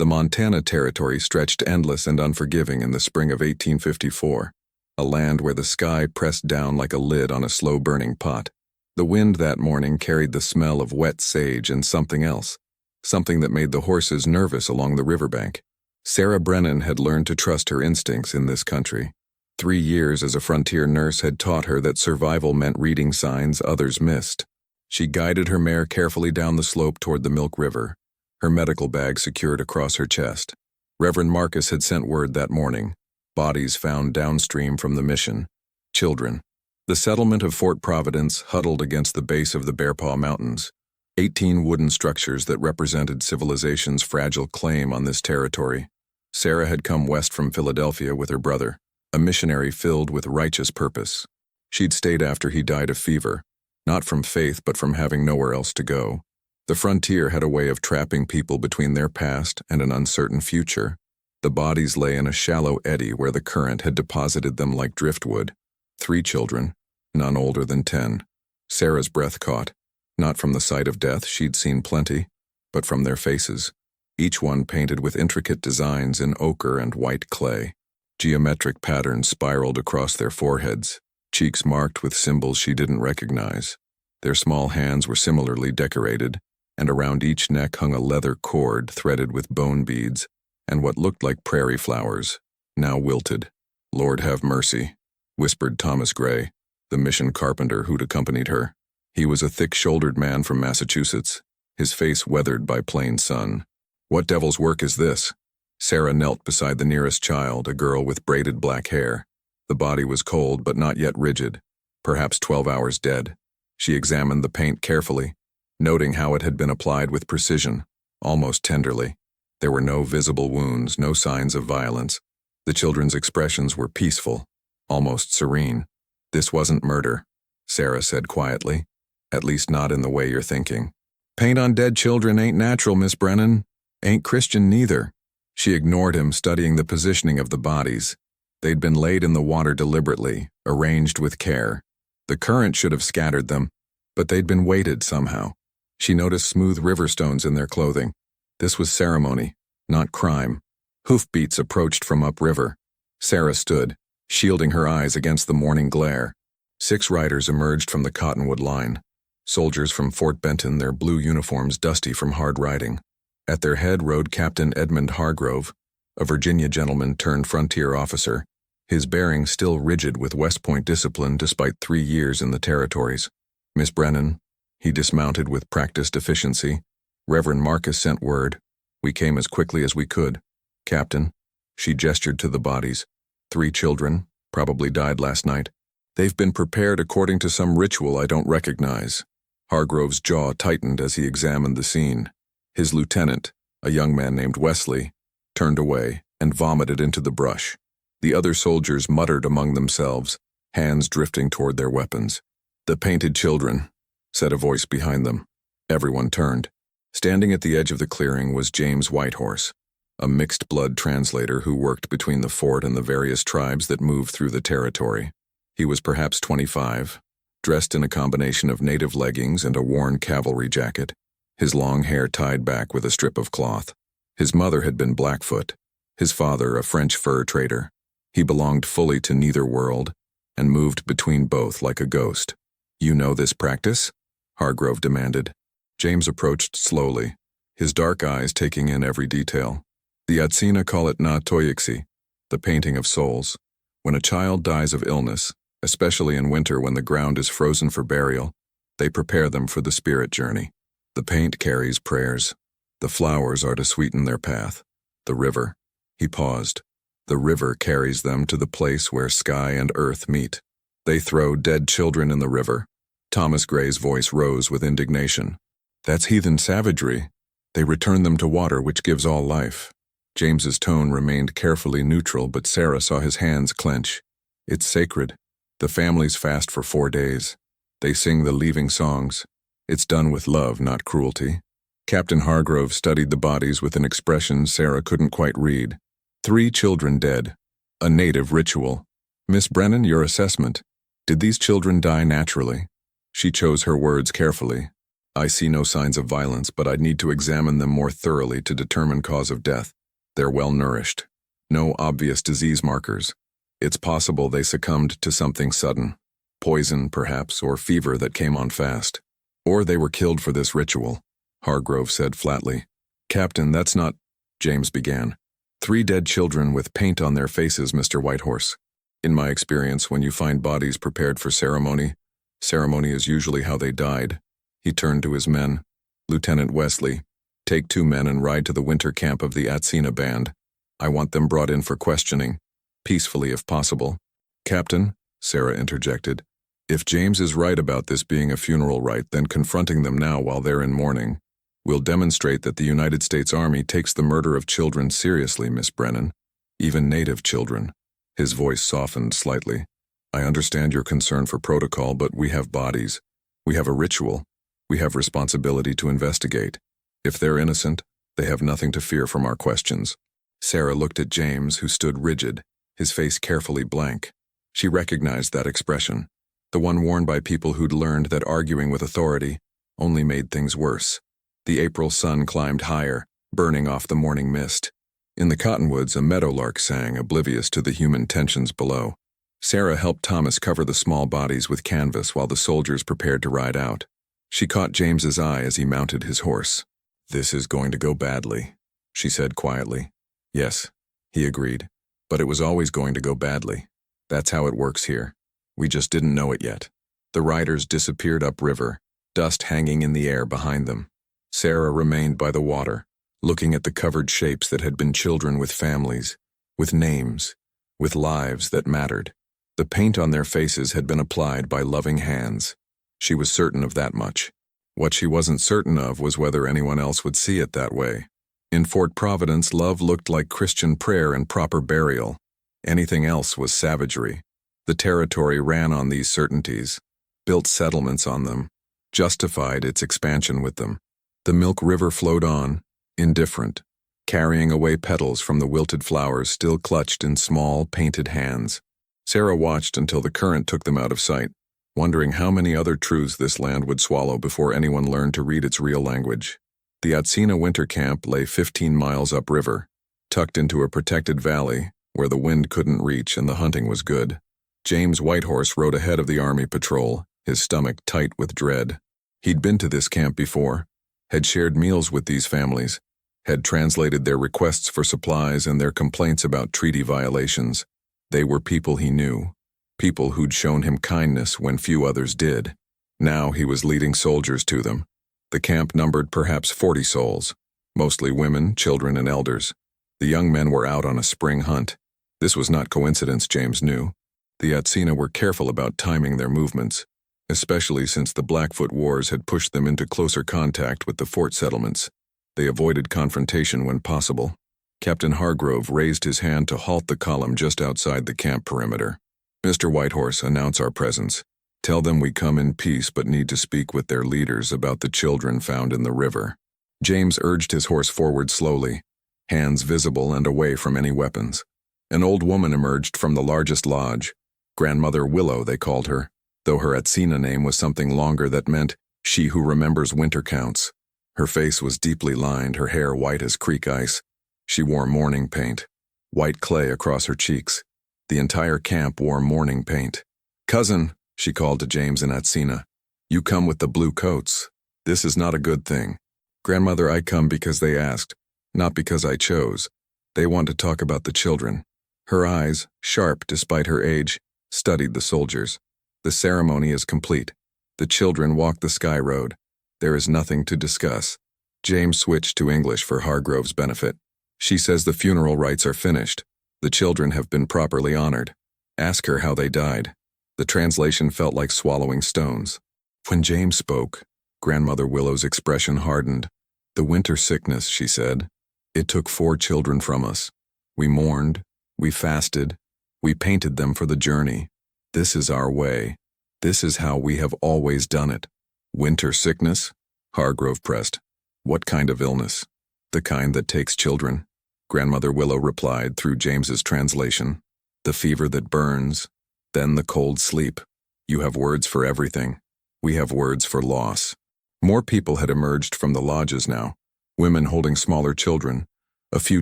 The Montana Territory stretched endless and unforgiving in the spring of 1854, a land where the sky pressed down like a lid on a slow-burning pot. The wind that morning carried the smell of wet sage and something else, something that made the horses nervous along the riverbank. Sarah Brennan had learned to trust her instincts in this country. 3 years as a frontier nurse had taught her that survival meant reading signs others missed. She guided her mare carefully down the slope toward the Milk River, her medical bag secured across her chest. Reverend Marcus had sent word that morning. Bodies found downstream from the mission. Children. The settlement of Fort Providence huddled against the base of the Bear Paw Mountains. 18 wooden structures that represented civilization's fragile claim on this territory. Sarah had come west from Philadelphia with her brother, a missionary filled with righteous purpose. She'd stayed after he died of fever, not from faith but from having nowhere else to go. The frontier had a way of trapping people between their past and an uncertain future. The bodies lay in a shallow eddy where the current had deposited them like driftwood. 3 children, none older than 10. Sarah's breath caught, not from the sight of death, she'd seen plenty, but from their faces, each one painted with intricate designs in ochre and white clay. Geometric patterns spiraled across their foreheads, cheeks marked with symbols she didn't recognize. Their small hands were similarly decorated, and around each neck hung a leather cord threaded with bone beads and what looked like prairie flowers, now wilted. "Lord have mercy," whispered Thomas Gray, the mission carpenter who'd accompanied her. He was a thick-shouldered man from Massachusetts, his face weathered by plain sun. "What devil's work is this?" Sarah knelt beside the nearest child, a girl with braided black hair. The body was cold but not yet rigid, perhaps 12 hours dead. She examined the paint carefully, noting how it had been applied with precision, almost tenderly. There were no visible wounds, no signs of violence. The children's expressions were peaceful, almost serene. "This wasn't murder," Sarah said quietly. "At least not in the way you're thinking." "Paint on dead children ain't natural, Miss Brennan. Ain't Christian neither." She ignored him, studying the positioning of the bodies. They'd been laid in the water deliberately, arranged with care. The current should have scattered them, but they'd been weighted somehow. She noticed smooth river stones in their clothing. This was ceremony, not crime. Hoofbeats approached from upriver. Sarah stood, shielding her eyes against the morning glare. 6 riders emerged from the Cottonwood line. Soldiers from Fort Benton, their blue uniforms dusty from hard riding. At their head rode Captain Edmund Hargrove, a Virginia gentleman turned frontier officer, his bearing still rigid with West Point discipline despite 3 years in the territories. "Miss Brennan," he dismounted with practiced efficiency. "Reverend Marcus sent word. We came as quickly as we could. Captain," she gestured to the bodies, 3 children, probably died last night. "They've been prepared according to some ritual I don't recognize." Hargrove's jaw tightened as he examined the scene. His lieutenant, a young man named Wesley, turned away and vomited into the brush. The other soldiers muttered among themselves, hands drifting toward their weapons. "The painted children," said a voice behind them. Everyone turned. Standing at the edge of the clearing was James Whitehorse, a mixed-blood translator who worked between the fort and the various tribes that moved through the territory. He was perhaps 25, dressed in a combination of native leggings and a worn cavalry jacket, his long hair tied back with a strip of cloth. His mother had been Blackfoot, his father a French fur trader. He belonged fully to neither world and moved between both like a ghost. "You know this practice?" Hargrove demanded. James approached slowly, his dark eyes taking in every detail. "The Atsina call it na toyiksi, the painting of souls. When a child dies of illness, especially in winter when the ground is frozen for burial, they prepare them for the spirit journey. The paint carries prayers. The flowers are to sweeten their path. The river," he paused, "the river carries them to the place where sky and earth meet. They throw dead children in the river." Thomas Gray's voice rose with indignation. "That's heathen savagery. They return them to water, which gives all life." James's tone remained carefully neutral, but Sarah saw his hands clench. "It's sacred. The families fast for 4 days. They sing the leaving songs. It's done with love, not cruelty." Captain Hargrove studied the bodies with an expression Sarah couldn't quite read. 3 children dead. A native ritual. "Miss Brennan, your assessment. Did these children die naturally?" She chose her words carefully. I see no signs of violence, but I'd need to examine them more thoroughly to determine cause of death. They're well nourished. No obvious disease markers. It's possible they succumbed to something sudden. Poison, perhaps, or fever that came on fast. Or they were killed for this ritual, Hargrove said flatly. Captain, that's not... James began. 3 dead children with paint on their faces, Mr. Whitehorse. In my experience, when you find bodies prepared for ceremony is usually how they died. He turned to his men. Lieutenant Wesley, take 2 men and ride to the winter camp of the Atsina band. I want them brought in for questioning, peacefully if possible. Captain, Sarah interjected, if James is right about this being a funeral rite, then confronting them now while they're in mourning will demonstrate that the United States Army takes the murder of children seriously, Miss Brennan. Even native children. His voice softened slightly. I understand your concern for protocol, but we have bodies. We have a ritual. We have responsibility to investigate. If they're innocent, they have nothing to fear from our questions. Sarah looked at James, who stood rigid, his face carefully blank. She recognized that expression, the one worn by people who'd learned that arguing with authority only made things worse. The April sun climbed higher, burning off the morning mist. In the cottonwoods, a meadowlark sang, oblivious to the human tensions below. Sarah helped Thomas cover the small bodies with canvas while the soldiers prepared to ride out. She caught James's eye as he mounted his horse. This is going to go badly, she said quietly. Yes, he agreed, but it was always going to go badly. That's how it works here. We just didn't know it yet. The riders disappeared upriver, dust hanging in the air behind them. Sarah remained by the water, looking at the covered shapes that had been children with families, with names, with lives that mattered. The paint on their faces had been applied by loving hands. She was certain of that much. What she wasn't certain of was whether anyone else would see it that way. In Fort Providence, love looked like Christian prayer and proper burial. Anything else was savagery. The territory ran on these certainties, built settlements on them, justified its expansion with them. The Milk River flowed on, indifferent, carrying away petals from the wilted flowers still clutched in small, painted hands. Sarah watched until the current took them out of sight, wondering how many other truths this land would swallow before anyone learned to read its real language. The Atsina winter camp lay 15 miles upriver, tucked into a protected valley where the wind couldn't reach and the hunting was good. James Whitehorse rode ahead of the army patrol, his stomach tight with dread. He'd been to this camp before, had shared meals with these families, had translated their requests for supplies and their complaints about treaty violations. They were people he knew, people who'd shown him kindness when few others did. Now he was leading soldiers to them. The camp numbered perhaps 40 souls, mostly women, children, and elders. The young men were out on a spring hunt. This was not coincidence, James knew. The Atsina were careful about timing their movements, especially since the Blackfoot Wars had pushed them into closer contact with the fort settlements. They avoided confrontation when possible. Captain Hargrove raised his hand to halt the column just outside the camp perimeter. Mr. Whitehorse, announce our presence. Tell them we come in peace but need to speak with their leaders about the children found in the river. James urged his horse forward slowly, hands visible and away from any weapons. An old woman emerged from the largest lodge. Grandmother Willow, they called her, though her Atsina name was something longer that meant she who remembers winter counts. Her face was deeply lined, her hair white as creek ice. She wore mourning paint, white clay across her cheeks. The entire camp wore mourning paint. Cousin, she called to James and Atsina, you come with the blue coats. This is not a good thing. Grandmother, I come because they asked, not because I chose. They want to talk about the children. Her eyes, sharp despite her age, studied the soldiers. The ceremony is complete. The children walk the sky road. There is nothing to discuss. James switched to English for Hargrove's benefit. She says the funeral rites are finished. The children have been properly honored. Ask her how they died. The translation felt like swallowing stones. When James spoke, Grandmother Willow's expression hardened. The winter sickness, she said. It took 4 children from us. We mourned. We fasted. We painted them for the journey. This is our way. This is how we have always done it. Winter sickness? Hargrove pressed. What kind of illness? The kind that takes children. Grandmother Willow replied through James's translation. The fever that burns, then the cold sleep. You have words for everything. We have words for loss. More people had emerged from the lodges now, women holding smaller children, a few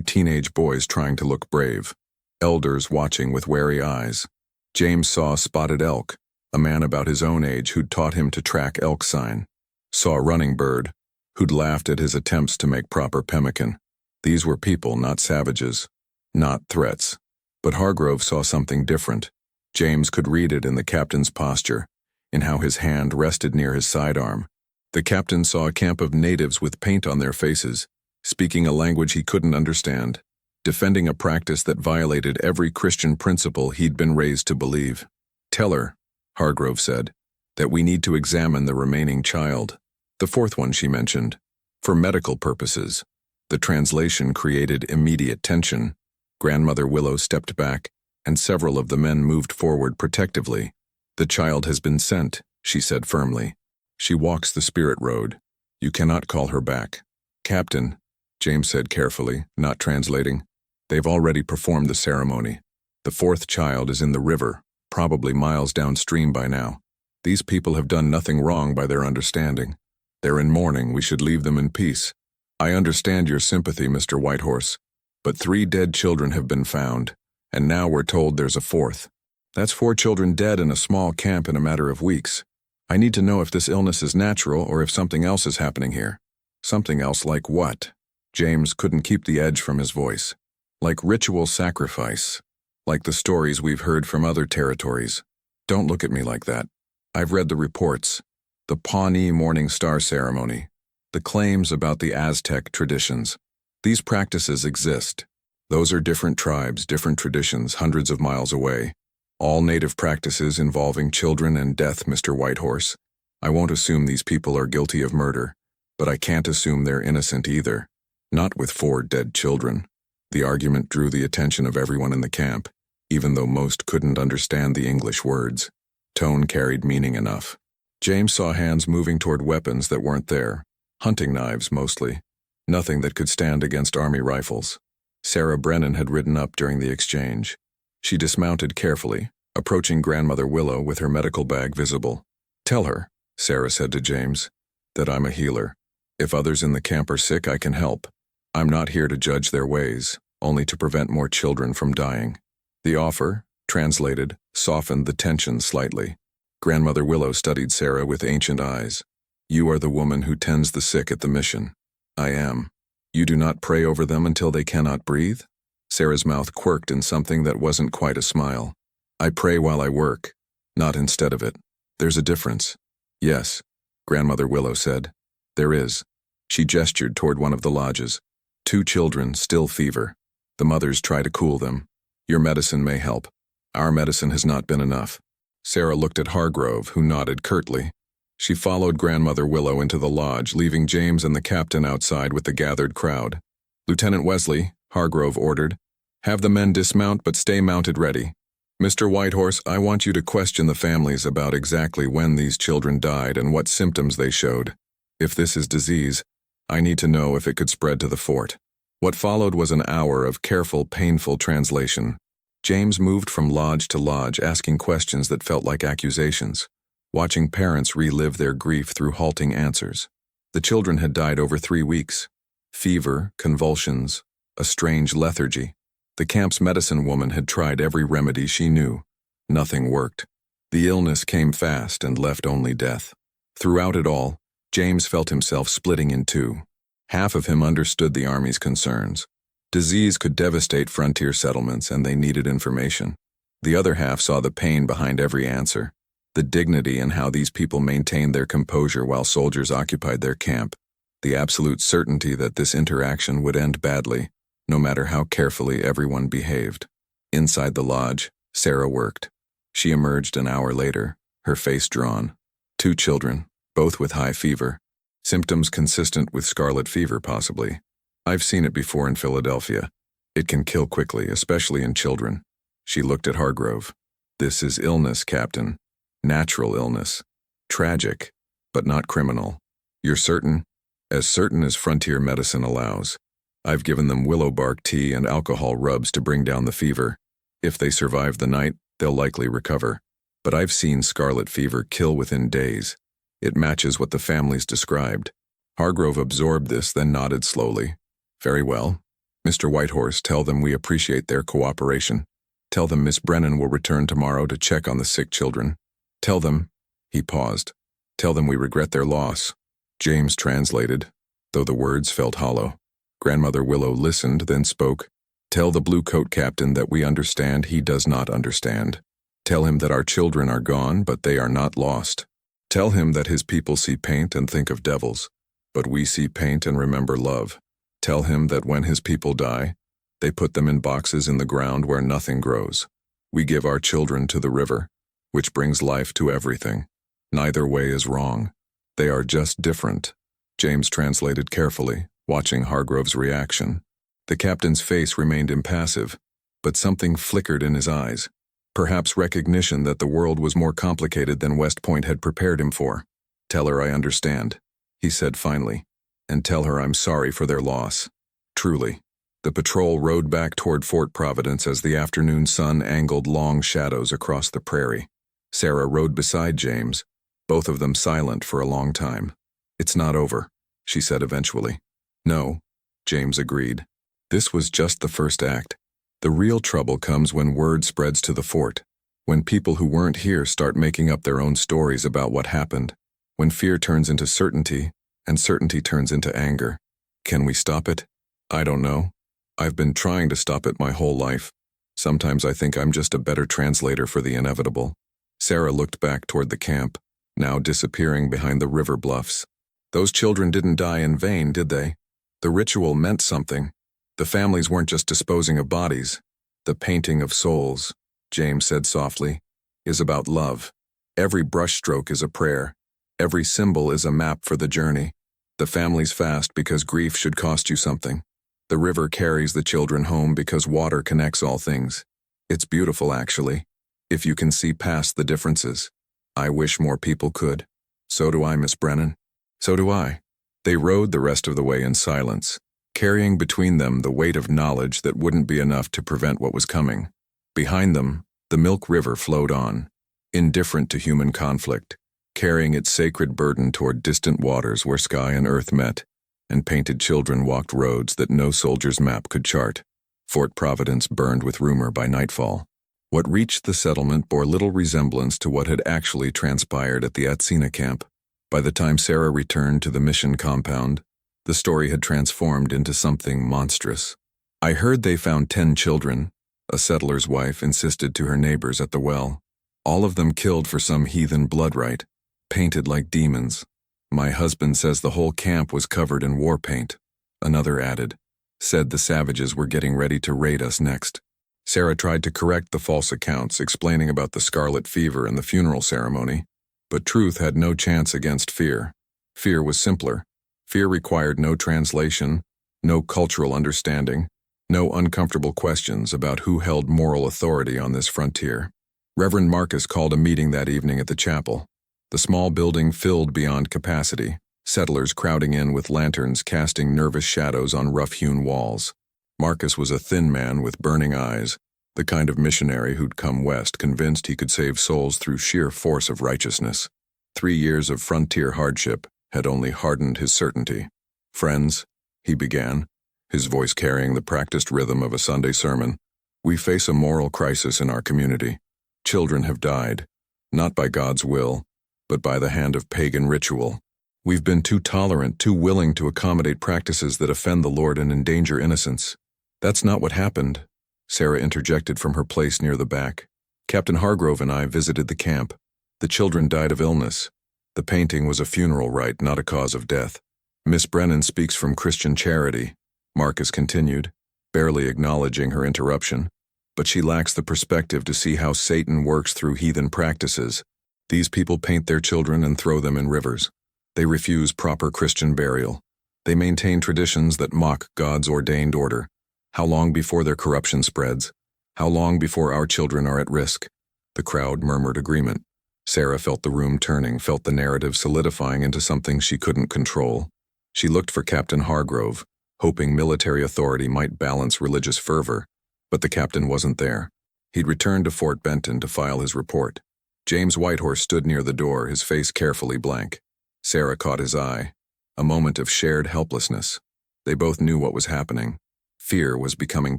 teenage boys trying to look brave, elders watching with wary eyes. James saw Spotted Elk, a man about his own age who'd taught him to track elk sign. Saw Running Bird, who'd laughed at his attempts to make proper pemmican. These were people, not savages, not threats. But Hargrove saw something different. James could read it in the captain's posture, in how his hand rested near his sidearm. The captain saw a camp of natives with paint on their faces, speaking a language he couldn't understand, defending a practice that violated every Christian principle he'd been raised to believe. "Tell her," Hargrove said, "that we need to examine the remaining child." The fourth one she mentioned, for medical purposes. The translation created immediate tension. Grandmother Willow stepped back, and several of the men moved forward protectively. "The child has been sent," she said firmly. "She walks the spirit road. You cannot call her back." "Captain," James said carefully, not translating, "they've already performed the ceremony. The fourth child is in the river, probably miles downstream by now. These people have done nothing wrong by their understanding. They're in mourning. We should leave them in peace. I understand your sympathy, Mr. Whitehorse, but 3 dead children have been found, and now we're told there's a 4th. That's 4 children dead in a small camp in a matter of weeks. I need to know if this illness is natural or if something else is happening here." "Something else like what?" James couldn't keep the edge from his voice. "Like ritual sacrifice. Like the stories we've heard from other territories. Don't look at me like that. I've read the reports. The Pawnee Morning Star ceremony. The claims about the Aztec traditions. These practices exist. Those are different tribes, different traditions, hundreds of miles away. All native practices involving children and death, Mr. Whitehorse. I won't assume these people are guilty of murder, but I can't assume they're innocent either. Not with 4 dead children." The argument drew the attention of everyone in the camp, even though most couldn't understand the English words. Tone carried meaning enough. James saw hands moving toward weapons that weren't there. Hunting knives, mostly. Nothing that could stand against army rifles. Sarah Brennan had ridden up during the exchange. She dismounted carefully, approaching Grandmother Willow with her medical bag visible. "Tell her," Sarah said to James, "that I'm a healer. If others in the camp are sick, I can help. I'm not here to judge their ways, only to prevent more children from dying." The offer, translated, softened the tension slightly. Grandmother Willow studied Sarah with ancient eyes. "You are the woman who tends the sick at the mission." "I am. You do not pray over them until they cannot breathe?" Sarah's mouth quirked in something that wasn't quite a smile. "I pray while I work, not instead of it. There's a difference." "Yes," Grandmother Willow said. "There is." She gestured toward one of the lodges. 2 children, still fever. The mothers try to cool them. Your medicine may help. Our medicine has not been enough." Sarah looked at Hargrove, who nodded curtly. She followed Grandmother Willow into the lodge, leaving James and the captain outside with the gathered crowd. "Lieutenant Wesley," Hargrove ordered, "have the men dismount but stay mounted ready. Mr. Whitehorse, I want you to question the families about exactly when these children died and what symptoms they showed. If this is disease, I need to know if it could spread to the fort." What followed was an hour of careful, painful translation. James moved from lodge to lodge, asking questions that felt like accusations, watching parents relive their grief through halting answers. The children had died over 3 weeks. Fever, convulsions, a strange lethargy. The camp's medicine woman had tried every remedy she knew. Nothing worked. The illness came fast and left only death. Throughout it all, James felt himself splitting in 2. Half of him understood the Army's concerns. Disease could devastate frontier settlements and they needed information. The other half saw the pain behind every answer, the dignity in how these people maintained their composure while soldiers occupied their camp, the absolute certainty that this interaction would end badly, no matter how carefully everyone behaved. Inside the lodge, Sarah worked. She emerged an hour later, her face drawn. 2 children, both with high fever. Symptoms consistent with scarlet fever, possibly. I've seen it before in Philadelphia. It can kill quickly, especially in children. She looked at Hargrove. "This is illness, Captain. Natural illness. Tragic, but not criminal. You're certain?" "As certain as frontier medicine allows. I've given them willow bark tea and alcohol rubs to bring down the fever. If they survive the night, they'll likely recover. But I've seen scarlet fever kill within days. It matches what the families described. Hargrove absorbed this, then nodded slowly. Very well. Mr. Whitehorse, tell them we appreciate their cooperation. Tell them Miss Brennan will return tomorrow to check on the sick children. Tell them, he paused. Tell them we regret their loss. James translated, though the words felt hollow. Grandmother Willow listened, then spoke. Tell the blue coat captain that we understand he does not understand. Tell him that our children are gone, but they are not lost. Tell him that his people see paint and think of devils, but we see paint and remember love. Tell him that when his people die, they put them in boxes in the ground where nothing grows. We give our children to the river, which brings life to everything. Neither way is wrong. They are just different. James translated carefully, watching Hargrove's reaction. The captain's face remained impassive, but something flickered in his eyes. Perhaps recognition that the world was more complicated than West Point had prepared him for. Tell her I understand, he said finally, and tell her I'm sorry for their loss. Truly. The patrol rode back toward Fort Providence as the afternoon sun angled long shadows across the prairie. Sarah rode beside James, both of them silent for a long time. It's not over, she said eventually. No, James agreed. This was just the first act. The real trouble comes when word spreads to the fort, when people who weren't here start making up their own stories about what happened, when fear turns into certainty, and certainty turns into anger. Can we stop it? I don't know. I've been trying to stop it my whole life. Sometimes I think I'm just a better translator for the inevitable. Sarah looked back toward the camp, now disappearing behind the river bluffs. Those children didn't die in vain, did they? The ritual meant something. The families weren't just disposing of bodies. The painting of souls, James said softly, is about love. Every brushstroke is a prayer. Every symbol is a map for the journey. The families fast because grief should cost you something. The river carries the children home because water connects all things. It's beautiful, actually, if you can see past the differences. I wish more people could. So do I, Miss Brennan. So do I. They rode the rest of the way in silence, carrying between them the weight of knowledge that wouldn't be enough to prevent what was coming. Behind them, the Milk River flowed on, indifferent to human conflict, carrying its sacred burden toward distant waters where sky and earth met, and painted children walked roads that no soldier's map could chart. Fort Providence burned with rumor by nightfall. What reached the settlement bore little resemblance to what had actually transpired at the Atsina camp. By the time Sarah returned to the mission compound, the story had transformed into something monstrous. I heard they found 10 children, a settler's wife insisted to her neighbors at the well. All of them killed for some heathen blood rite, painted like demons. My husband says the whole camp was covered in war paint. Another added, said the savages were getting ready to raid us next. Sarah tried to correct the false accounts, explaining about the scarlet fever and the funeral ceremony, but truth had no chance against fear. Fear was simpler. Fear required no translation, no cultural understanding, no uncomfortable questions about who held moral authority on this frontier. Reverend Marcus called a meeting that evening at the chapel. The small building filled beyond capacity, settlers crowding in with lanterns casting nervous shadows on rough-hewn walls. Marcus was a thin man with burning eyes, the kind of missionary who'd come west convinced he could save souls through sheer force of righteousness. 3 years of frontier hardship had only hardened his certainty. Friends, he began, his voice carrying the practiced rhythm of a Sunday sermon, we face a moral crisis in our community. Children have died, not by God's will, but by the hand of pagan ritual. We've been too tolerant, too willing to accommodate practices that offend the Lord and endanger innocence. That's not what happened, Sarah interjected from her place near the back. Captain Hargrove and I visited the camp. The children died of illness. The painting was a funeral rite, not a cause of death. Miss Brennan speaks from Christian charity, Marcus continued, barely acknowledging her interruption, but she lacks the perspective to see how Satan works through heathen practices. These people paint their children and throw them in rivers. They refuse proper Christian burial. They maintain traditions that mock God's ordained order. How long before their corruption spreads? How long before our children are at risk? The crowd murmured agreement. Sarah felt the room turning, felt the narrative solidifying into something she couldn't control. She looked for Captain Hargrove, hoping military authority might balance religious fervor, but the captain wasn't there. He'd returned to Fort Benton to file his report. James Whitehorse stood near the door, his face carefully blank. Sarah caught his eye. A moment of shared helplessness. They both knew what was happening. Fear was becoming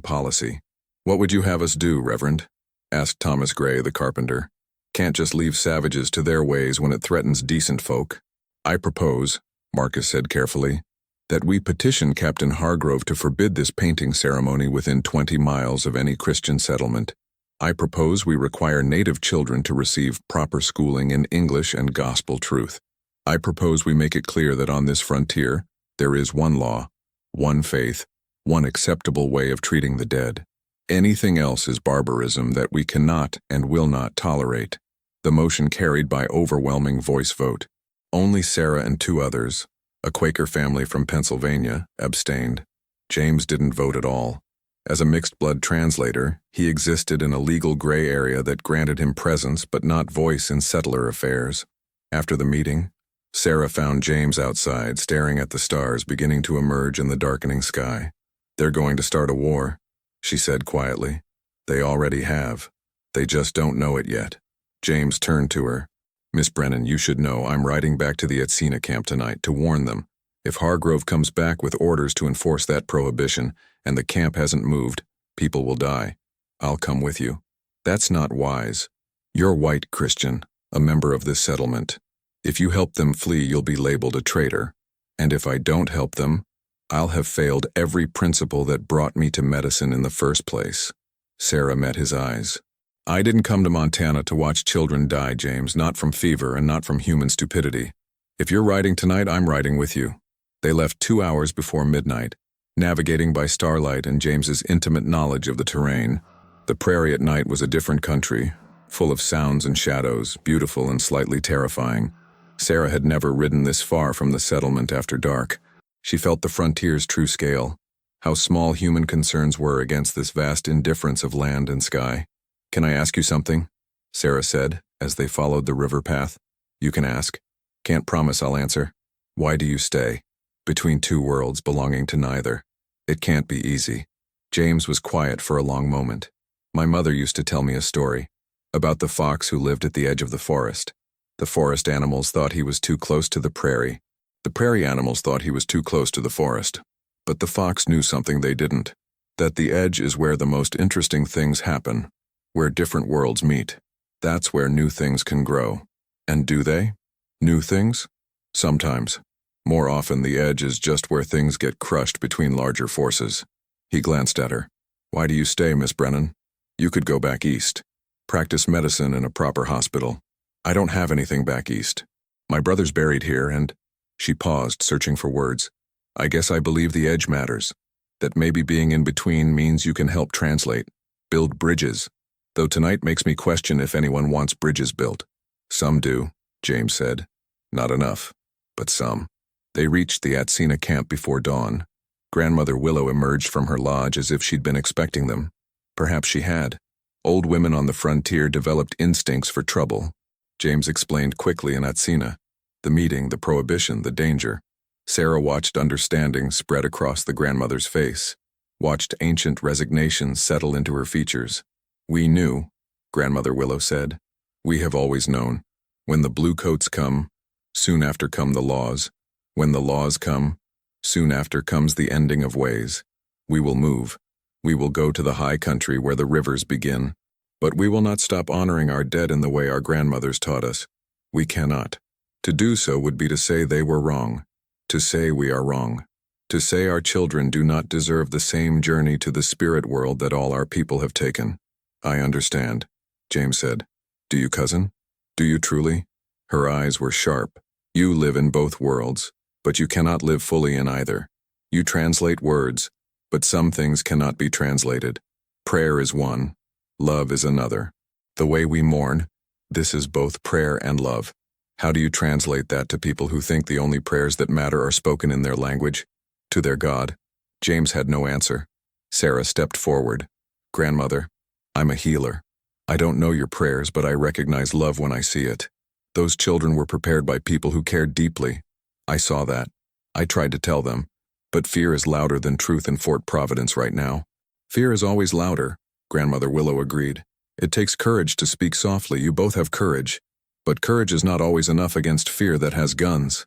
policy. "What would you have us do, Reverend?" asked Thomas Gray, the carpenter. "Can't just leave savages to their ways when it threatens decent folk." "I propose," Marcus said carefully, "that we petition Captain Hargrove to forbid this painting ceremony within 20 miles of any Christian settlement. I propose we require native children to receive proper schooling in English and gospel truth. I propose we make it clear that on this frontier, there is one law, one faith, one acceptable way of treating the dead. Anything else is barbarism that we cannot and will not tolerate." The motion carried by overwhelming voice vote. Only Sarah and 2 others, a Quaker family from Pennsylvania, abstained. James didn't vote at all. As a mixed-blood translator, he existed in a legal gray area that granted him presence but not voice in settler affairs. After the meeting, Sarah found James outside, staring at the stars beginning to emerge in the darkening sky. "They're going to start a war," she said quietly. "They already have. They just don't know it yet." James turned to her. "Miss Brennan, you should know I'm riding back to the Atsina camp tonight to warn them. If Hargrove comes back with orders to enforce that prohibition, and the camp hasn't moved, people will die. I'll come with you. That's not wise. You're white Christian, a member of this settlement. If you help them flee, you'll be labeled a traitor. And if I don't help them, I'll have failed every principle that brought me to medicine in the first place." Sarah met his eyes. "I didn't come to Montana to watch children die, James, not from fever and not from human stupidity. If you're riding tonight, I'm riding with you." They left 2 hours before midnight, navigating by starlight and James's intimate knowledge of the terrain. The prairie at night was a different country, full of sounds and shadows, beautiful and slightly terrifying. Sarah had never ridden this far from the settlement after dark. She felt the frontier's true scale, how small human concerns were against this vast indifference of land and sky. "Can I ask you something?" Sarah said, as they followed the river path. "You can ask. Can't promise I'll answer. Why do you stay? Between 2 worlds belonging to neither. It can't be easy." James was quiet for a long moment. "My mother used to tell me a story about the fox who lived at the edge of the forest. The forest animals thought he was too close to the prairie. The prairie animals thought he was too close to the forest. But the fox knew something they didn't, that the edge is where the most interesting things happen, where different worlds meet. That's where new things can grow. And do they? New things? Sometimes. More often, the edge is just where things get crushed between larger forces." He glanced at her. "Why do you stay, Miss Brennan? You could go back east. Practice medicine in a proper hospital." "I don't have anything back east. My brother's buried here and—" She paused, searching for words. "I guess I believe the edge matters. That maybe being in between means you can help translate, build bridges. Though tonight makes me question if anyone wants bridges built." "Some do," James said. "Not enough, but some." They reached the Atsina camp before dawn. Grandmother Willow emerged from her lodge as if she'd been expecting them. Perhaps she had. Old women on the frontier developed instincts for trouble. James explained quickly in Atsina. The meeting, the prohibition, the danger. Sarah watched understanding spread across the grandmother's face, watched ancient resignation settle into her features. "We knew," Grandmother Willow said. "We have always known. When the bluecoats come, soon after come the laws. When the laws come, soon after comes the ending of ways. We will move. We will go to the high country where the rivers begin. But we will not stop honoring our dead in the way our grandmothers taught us. We cannot. To do so would be to say they were wrong. To say we are wrong. To say our children do not deserve the same journey to the spirit world that all our people have taken." "I understand," James said. "Do you, cousin? Do you truly?" Her eyes were sharp. "You live in both worlds, but you cannot live fully in either. You translate words, but some things cannot be translated. Prayer is one, love is another. The way we mourn, this is both prayer and love. How do you translate that to people who think the only prayers that matter are spoken in their language, to their God?" James had no answer. Sarah stepped forward. "Grandmother, I'm a healer. I don't know your prayers, but I recognize love when I see it. Those children were prepared by people who cared deeply. I saw that. I tried to tell them, but fear is louder than truth in Fort Providence right now." "Fear is always louder," Grandmother Willow agreed. "It takes courage to speak softly. You both have courage. But courage is not always enough against fear that has guns."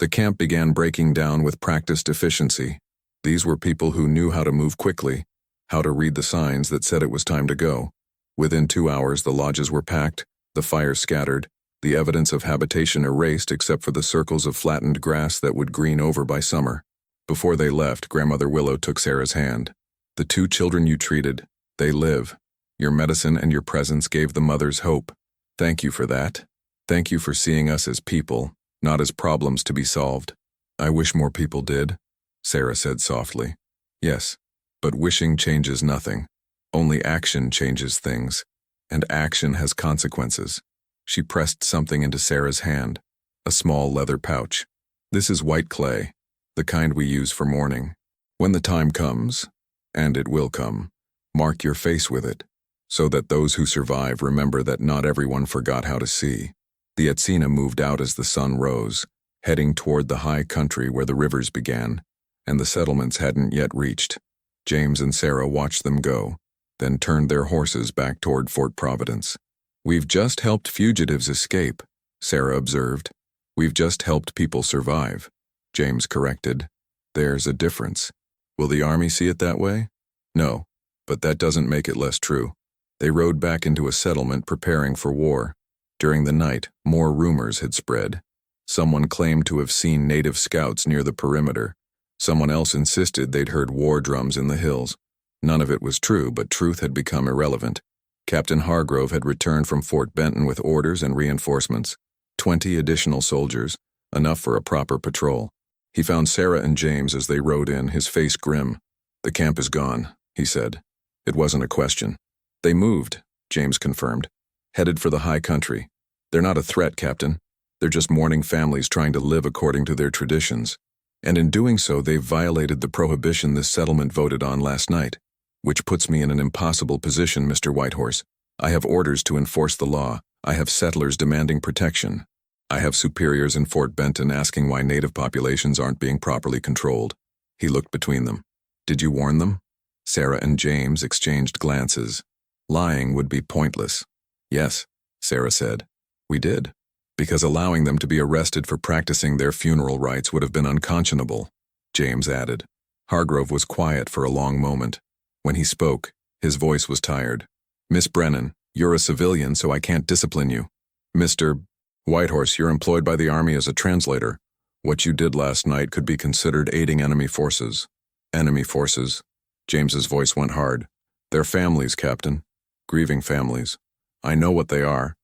The camp began breaking down with practiced efficiency. These were people who knew how to move quickly, how to read the signs that said it was time to go. Within 2 hours, the lodges were packed, the fires scattered, the evidence of habitation erased except for the circles of flattened grass that would green over by summer. Before they left, Grandmother Willow took Sarah's hand. "The 2 children you treated, they live. Your medicine and your presence gave the mothers hope. Thank you for that. Thank you for seeing us as people, not as problems to be solved." "I wish more people did," Sarah said softly. "Yes, but wishing changes nothing. Only action changes things, and action has consequences." She pressed something into Sarah's hand, a small leather pouch. "This is white clay, the kind we use for mourning. When the time comes, and it will come, mark your face with it, so that those who survive remember that not everyone forgot how to see." The Etsina moved out as the sun rose, heading toward the high country where the rivers began, and the settlements hadn't yet reached. James and Sarah watched them go, then turned their horses back toward Fort Providence. "We've just helped fugitives escape," Sarah observed. "We've just helped people survive," James corrected. "There's a difference. Will the army see it that way?" "No, but that doesn't make it less true." They rode back into a settlement preparing for war. During the night, more rumors had spread. Someone claimed to have seen native scouts near the perimeter. Someone else insisted they'd heard war drums in the hills. None of it was true, but truth had become irrelevant. Captain Hargrove had returned from Fort Benton with orders and reinforcements. 20 additional soldiers, enough for a proper patrol. He found Sarah and James as they rode in, his face grim. "The camp is gone," he said. It wasn't a question. "They moved," James confirmed. "Headed for the high country. They're not a threat, Captain. They're just mourning families trying to live according to their traditions. And in doing so, they've violated the prohibition this settlement voted on last night. Which puts me in an impossible position, Mr. Whitehorse. I have orders to enforce the law. I have settlers demanding protection. I have superiors in Fort Benton asking why native populations aren't being properly controlled." He looked between them. "Did you warn them?" Sarah and James exchanged glances. Lying would be pointless. "Yes," Sarah said. "We did. Because allowing them to be arrested for practicing their funeral rites would have been unconscionable," James added. Hargrove was quiet for a long moment. When he spoke, his voice was tired. "Miss Brennan, you're a civilian, so I can't discipline you. Mr. Whitehorse, you're employed by the Army as a translator. What you did last night could be considered aiding enemy forces." "Enemy forces?" James's voice went hard. "They're families, Captain. Grieving families. I know what they are.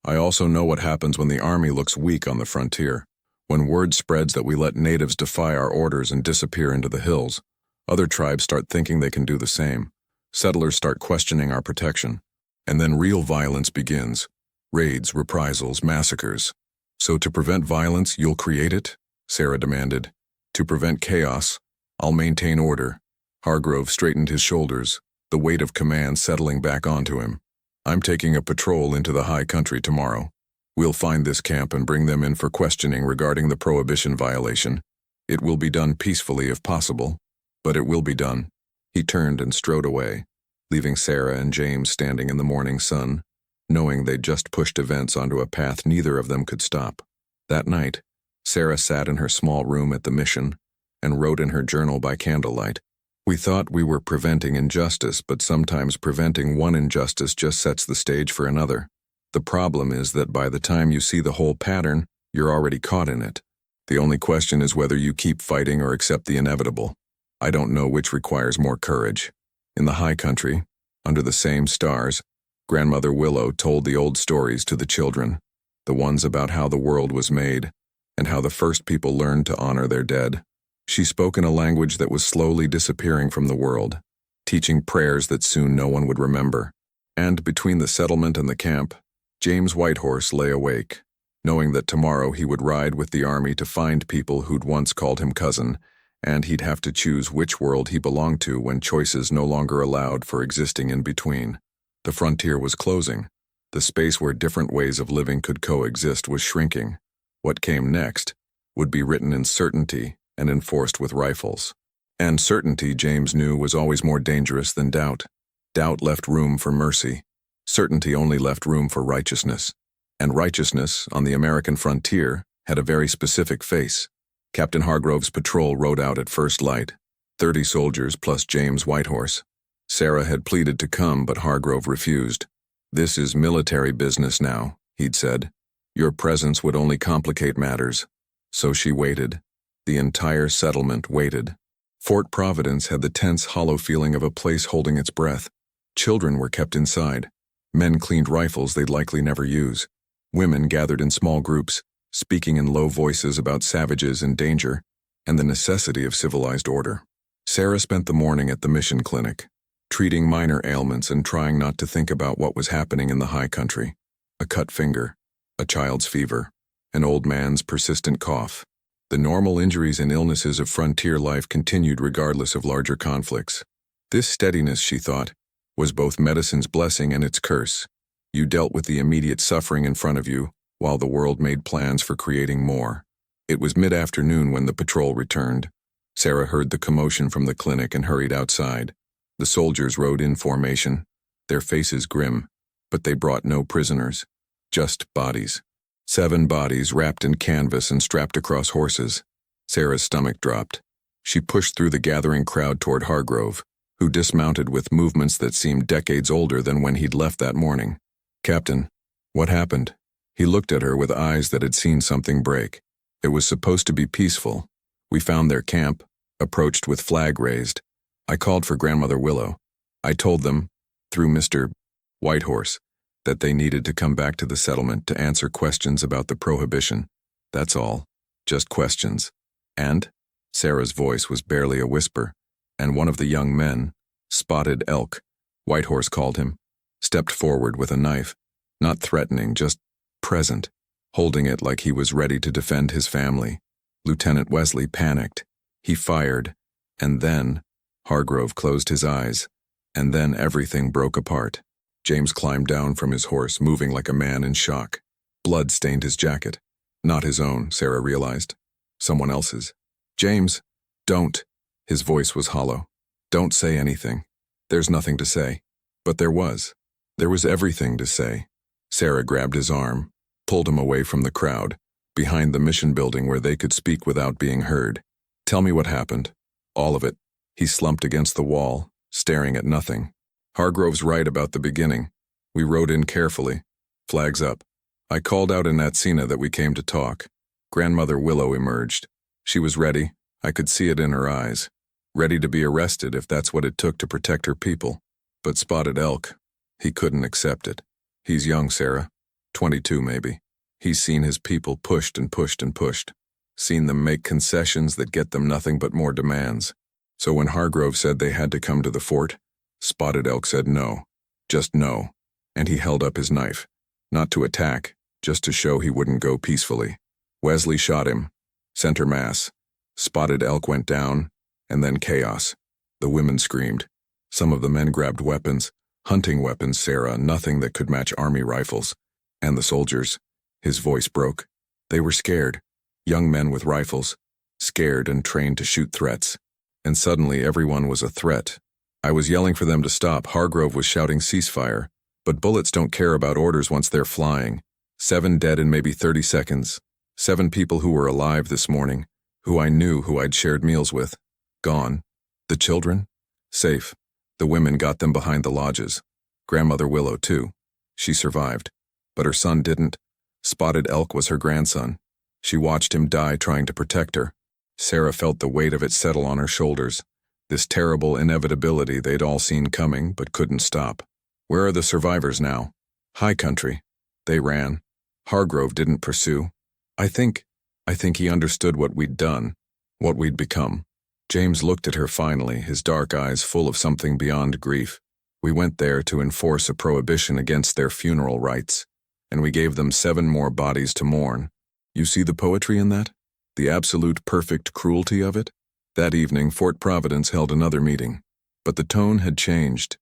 I also know what happens when the Army looks weak on the frontier. When word spreads that we let natives defy our orders and disappear into the hills, other tribes start thinking they can do the same. Settlers start questioning our protection. And then real violence begins. Raids, reprisals, massacres. So to prevent violence, you'll create it?" Sarah demanded. "To prevent chaos, I'll maintain order." Hargrove straightened his shoulders, the weight of command settling back onto him. "I'm taking a patrol into the high country tomorrow. We'll find this camp and bring them in for questioning regarding the prohibition violation. It will be done peacefully if possible, but it will be done." He turned and strode away, leaving Sarah and James standing in the morning sun, knowing they'd just pushed events onto a path neither of them could stop. That night, Sarah sat in her small room at the mission and wrote in her journal by candlelight. "We thought we were preventing injustice, but sometimes preventing one injustice just sets the stage for another. The problem is that by the time you see the whole pattern, you're already caught in it. The only question is whether you keep fighting or accept the inevitable. I don't know which requires more courage." In the high country, under the same stars, Grandmother Willow told the old stories to the children, the ones about how the world was made, and how the first people learned to honor their dead. She spoke in a language that was slowly disappearing from the world, teaching prayers that soon no one would remember. And between the settlement and the camp, James Whitehorse lay awake, knowing that tomorrow he would ride with the Army to find people who'd once called him cousin, and he'd have to choose which world he belonged to when choices no longer allowed for existing in between. The frontier was closing. The space where different ways of living could coexist was shrinking. What came next would be written in certainty and enforced with rifles. And certainty, James knew, was always more dangerous than doubt. Doubt left room for mercy. Certainty only left room for righteousness. And righteousness, on the American frontier, had a very specific face. Captain Hargrove's patrol rode out at first light, 30 soldiers plus James Whitehorse. Sarah had pleaded to come, but Hargrove refused. "This is military business now," he'd said. "Your presence would only complicate matters." So she waited. The entire settlement waited. Fort Providence had the tense, hollow feeling of a place holding its breath. Children were kept inside. Men cleaned rifles they'd likely never use. Women gathered in small groups, speaking in low voices about savages and danger, and the necessity of civilized order. Sarah spent the morning at the mission clinic, treating minor ailments and trying not to think about what was happening in the high country. A cut finger, a child's fever, an old man's persistent cough. The normal injuries and illnesses of frontier life continued regardless of larger conflicts. This steadiness, she thought, was both medicine's blessing and its curse. You dealt with the immediate suffering in front of you, while the world made plans for creating more. It was mid-afternoon when the patrol returned. Sarah heard the commotion from the clinic and hurried outside. The soldiers rode in formation, their faces grim, but they brought no prisoners, just bodies. 7 bodies wrapped in canvas and strapped across horses. Sarah's stomach dropped. She pushed through the gathering crowd toward Hargrove, who dismounted with movements that seemed decades older than when he'd left that morning. "Captain, what happened?" He looked at her with eyes that had seen something break. "It was supposed to be peaceful. We found their camp, approached with flag raised. I called for Grandmother Willow. I told them, through Mr. Whitehorse, that they needed to come back to the settlement to answer questions about the prohibition. That's all. Just questions. And," Sarah's voice was barely a whisper, "and one of the young men, Spotted Elk, Whitehorse called him, stepped forward with a knife, not threatening, just present, holding it like he was ready to defend his family. Lieutenant Wesley panicked. He fired, and then Hargrove closed his eyes, and then everything broke apart. James climbed down from his horse, moving like a man in shock. Blood stained his jacket. Not his own, Sarah realized. Someone else's. "James, don't." His voice was hollow. "Don't say anything. There's nothing to say." But there was. There was everything to say. Sarah grabbed his arm, pulled him away from the crowd, behind the mission building where they could speak without being heard. "Tell me what happened." "All of it." He slumped against the wall, staring at nothing. "Hargrove's right about the beginning. We rode in carefully. Flags up. I called out in Atsina that we came to talk. Grandmother Willow emerged. She was ready. I could see it in her eyes. Ready to be arrested if that's what it took to protect her people. But Spotted Elk, he couldn't accept it. He's young, Sarah. 22 maybe. He's seen his people pushed and pushed and pushed. Seen them make concessions that get them nothing but more demands. So when Hargrove said they had to come to the fort, Spotted Elk said no. Just no. And he held up his knife. Not to attack, just to show he wouldn't go peacefully. Wesley shot him. Center mass. Spotted Elk went down, and then chaos. The women screamed. Some of the men grabbed weapons. Hunting weapons, Sarah, nothing that could match army rifles. And the soldiers. His voice broke. They were scared. Young men with rifles. Scared and trained to shoot threats. And suddenly everyone was a threat. I was yelling for them to stop. Hargrove was shouting ceasefire. But bullets don't care about orders once they're flying. 7 dead in maybe 30 seconds. 7 people who were alive this morning, who I knew, who I'd shared meals with. Gone. The children? Safe. The women got them behind the lodges. Grandmother Willow, too. She survived. But her son didn't. Spotted Elk was her grandson. She watched him die trying to protect her. Sarah felt the weight of it settle on her shoulders. This terrible inevitability they'd all seen coming but couldn't stop. Where are the survivors now? High country. They ran. Hargrove didn't pursue. I think he understood what we'd done, what we'd become. James looked at her finally, his dark eyes full of something beyond grief. We went there to enforce a prohibition against their funeral rites, and we gave them 7 more bodies to mourn. You see the poetry in that? The absolute perfect cruelty of it? That evening, Fort Providence held another meeting, but the tone had changed.